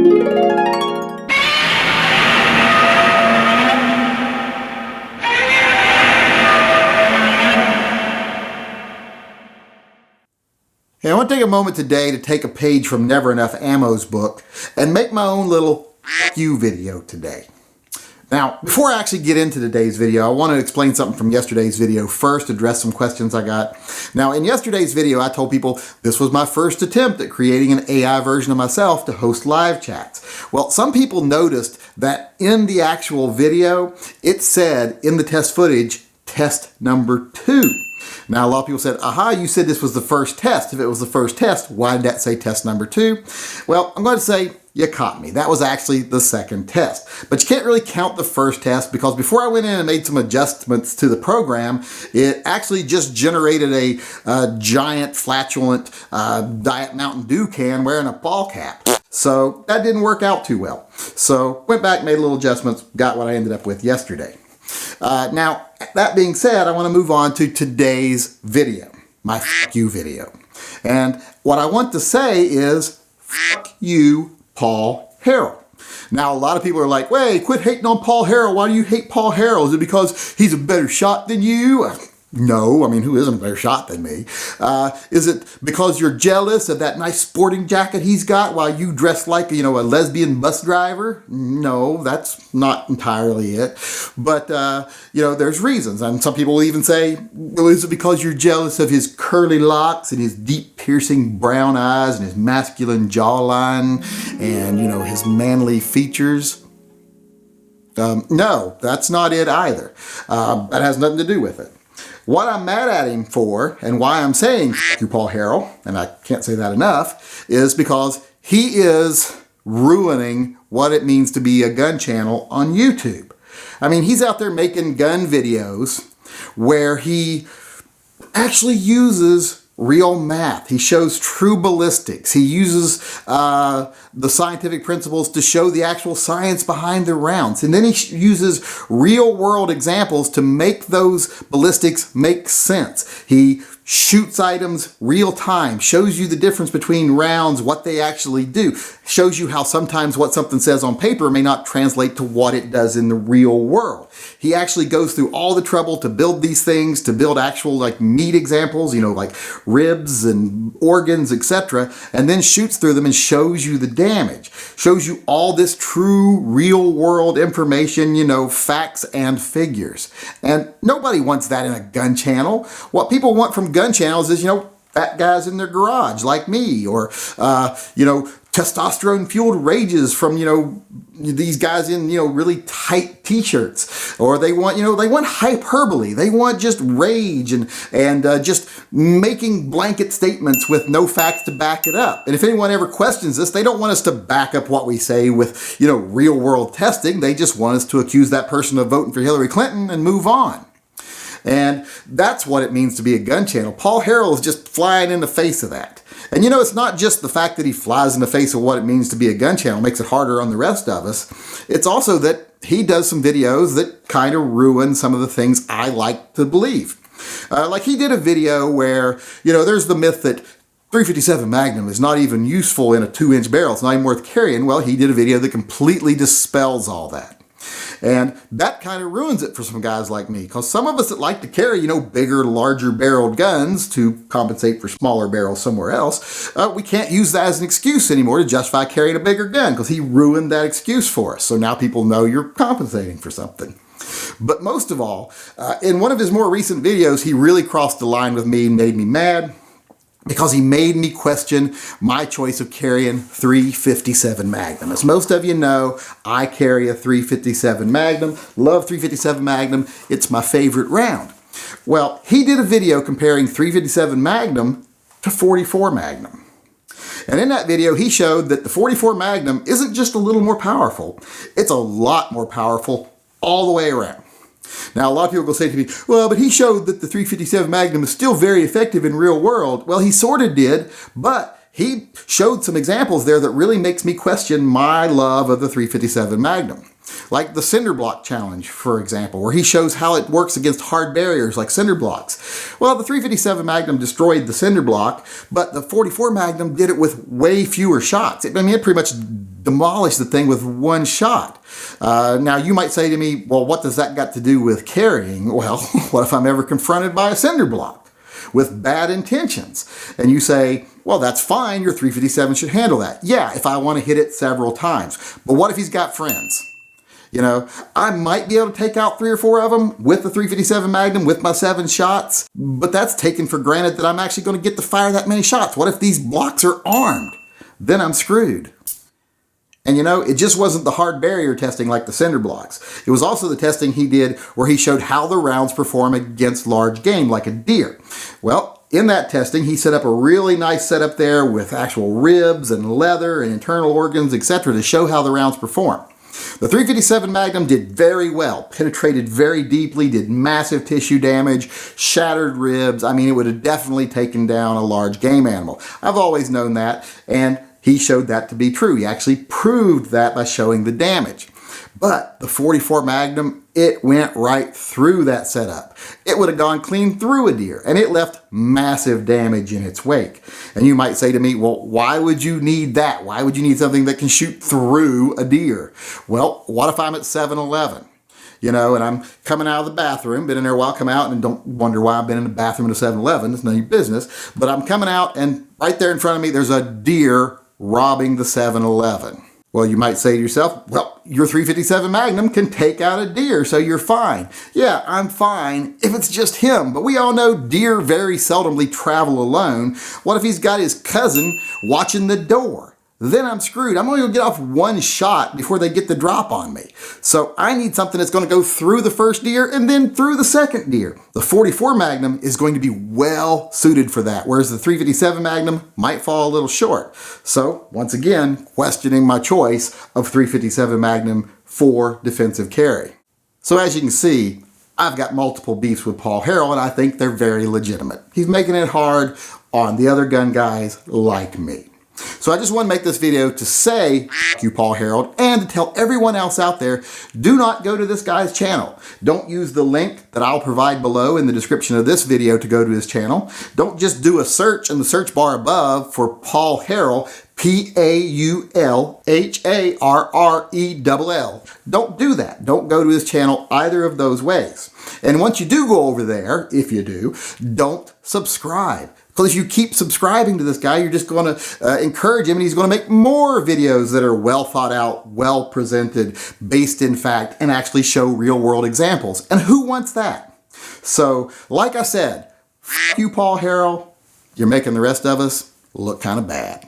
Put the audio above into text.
Hey, I want to take a moment today to take a page from Never Enough Ammo's book and make my own little you video today. Now, before I actually get into today's video, I want to explain something from yesterday's video first, address some questions I got. Now, in yesterday's video, I told people this was my first attempt at creating an AI version of myself to host live chats. Well, some people noticed that in the actual video, it said in the test footage, test number 2. Now, a lot of people said, aha, you said this was the first test. If it was the first test, why did that say test number 2? Well, I'm going to say you caught me. That was actually the second test. But you can't really count the first test because before I went in and made some adjustments to the program, it actually just generated a giant flatulent Diet Mountain Dew can wearing a ball cap. So that didn't work out too well. So went back, made a little adjustments, got what I ended up with yesterday. Now, that being said, I want to move on to today's video, my F you video. And what I want to say is, F you, Paul Harrell. Now, a lot of people are like, wait, quit hating on Paul Harrell. Why do you hate Paul Harrell? Is it because he's a better shot than you? No, I mean, who isn't a better shot than me? Is it because you're jealous of that nice sporting jacket he's got while you dress like, a lesbian bus driver? No, that's not entirely it. But, there's reasons. And some people will even say, well, is it because you're jealous of his curly locks and his deep piercing brown eyes and his masculine jawline and, his manly features? No, that's not it either. That has nothing to do with it. What I'm mad at him for, and why I'm saying F you Paul Harrell, and I can't say that enough, is because he is ruining what it means to be a gun channel on YouTube. I mean, he's out there making gun videos where he actually uses real math. He shows true ballistics. He uses the scientific principles to show the actual science behind the rounds. And then he uses real world examples to make those ballistics make sense. He shoots items real time, shows you the difference between rounds, what they actually do, shows you how sometimes what something says on paper may not translate to what it does in the real world. He actually goes through all the trouble to build these things, to build actual meat examples, like ribs and organs, etc., and then shoots through them and shows you the damage, shows you all this true real world information, facts and figures. And nobody wants that in a gun channel. What people want from gun channels is, fat guys in their garage like me, or, testosterone fueled rages from, these guys in, really tight t-shirts, or they want hyperbole. They want just rage and just making blanket statements with no facts to back it up. And if anyone ever questions this, they don't want us to back up what we say with, real world testing. They just want us to accuse that person of voting for Hillary Clinton and move on. And that's what it means to be a gun channel. Paul Harrell is just flying in the face of that. And it's not just the fact that he flies in the face of what it means to be a gun channel, makes it harder on the rest of us. It's also that he does some videos that kind of ruin some of the things I like to believe. Like he did a video where, there's the myth that .357 Magnum is not even useful in a 2-inch barrel. It's not even worth carrying. Well, he did a video that completely dispels all that. And that kind of ruins it for some guys like me, because some of us that like to carry, bigger, larger barreled guns to compensate for smaller barrels somewhere else, we can't use that as an excuse anymore to justify carrying a bigger gun, because he ruined that excuse for us. So now people know you're compensating for something. But most of all, in one of his more recent videos, he really crossed the line with me and made me mad, because he made me question my choice of carrying .357 Magnum. As most of you know, I carry a .357 Magnum, love .357 Magnum, it's my favorite round. Well, he did a video comparing .357 Magnum to .44 Magnum. And in that video, he showed that the .44 Magnum isn't just a little more powerful, it's a lot more powerful all the way around. Now, a lot of people will say to me, well, but he showed that the .357 Magnum is still very effective in real world. Well, he sort of did, but he showed some examples there that really makes me question my love of the .357 Magnum. Like the Cinder block challenge, for example, where he shows how it works against hard barriers like cinder blocks. Well, the 357 Magnum destroyed the cinder block, but the 44 Magnum did it with way fewer shots. It pretty much demolished the thing with one shot. Now, you might say to me, well, what does that got to do with carrying? Well, what if I'm ever confronted by a cinder block with bad intentions? And you say, well, that's fine, your 357 should handle that. Yeah, if I want to hit it several times. But what if he's got friends? You know, I might be able to take out 3 or 4 of them with the 357 Magnum with my 7 shots, but that's taken for granted that I'm actually going to get to fire that many shots. What if these blocks are armed? Then I'm screwed. And you know, it just wasn't the hard barrier testing like the cinder blocks. It was also the testing he did where he showed how the rounds perform against large game like a deer. Well, in that testing, he set up a really nice setup there with actual ribs and leather and internal organs, etc. to show how the rounds perform. The 357 Magnum did very well, penetrated very deeply, did massive tissue damage, shattered ribs. I mean, it would have definitely taken down a large game animal. I've always known that, and he showed that to be true. He actually proved that by showing the damage. But the 44 Magnum, it went right through that setup. It would have gone clean through a deer, and it left massive damage in its wake. And you might say to me, well, why would you need that? Why would you need something that can shoot through a deer? Well, what if I'm at 7-Eleven? You know, and I'm coming out of the bathroom, been in there a while, come out, and don't wonder why I've been in the bathroom at a 7-Eleven. It's none of your business. But I'm coming out, and right there in front of me, there's a deer robbing the 7-Eleven. Well, you might say to yourself, well, your 357 Magnum can take out a deer, so you're fine. Yeah, I'm fine if it's just him, but we all know deer very seldomly travel alone. What if he's got his cousin watching the door? Then I'm screwed. I'm only going to get off one shot before they get the drop on me. So I need something that's going to go through the first deer and then through the second deer. The 44 Magnum is going to be well suited for that, whereas the 357 Magnum might fall a little short. So once again, questioning my choice of 357 Magnum for defensive carry. So as you can see, I've got multiple beefs with Paul Harrell, and I think they're very legitimate. He's making it hard on the other gun guys like me. So I just want to make this video to say, you Paul Harrell, and to tell everyone else out there, do not go to this guy's channel. Don't use the link that I'll provide below in the description of this video to go to his channel. Don't just do a search in the search bar above for Paul Harrell, Paulharrell. Don't do that. Don't go to his channel either of those ways. And once you do go over there, if you do, don't subscribe. Because if you keep subscribing to this guy, you're just going to encourage him, and he's going to make more videos that are well thought out, well presented, based in fact, and actually show real world examples. And who wants that? So, like I said, you Paul Harrell, you're making the rest of us look kind of bad.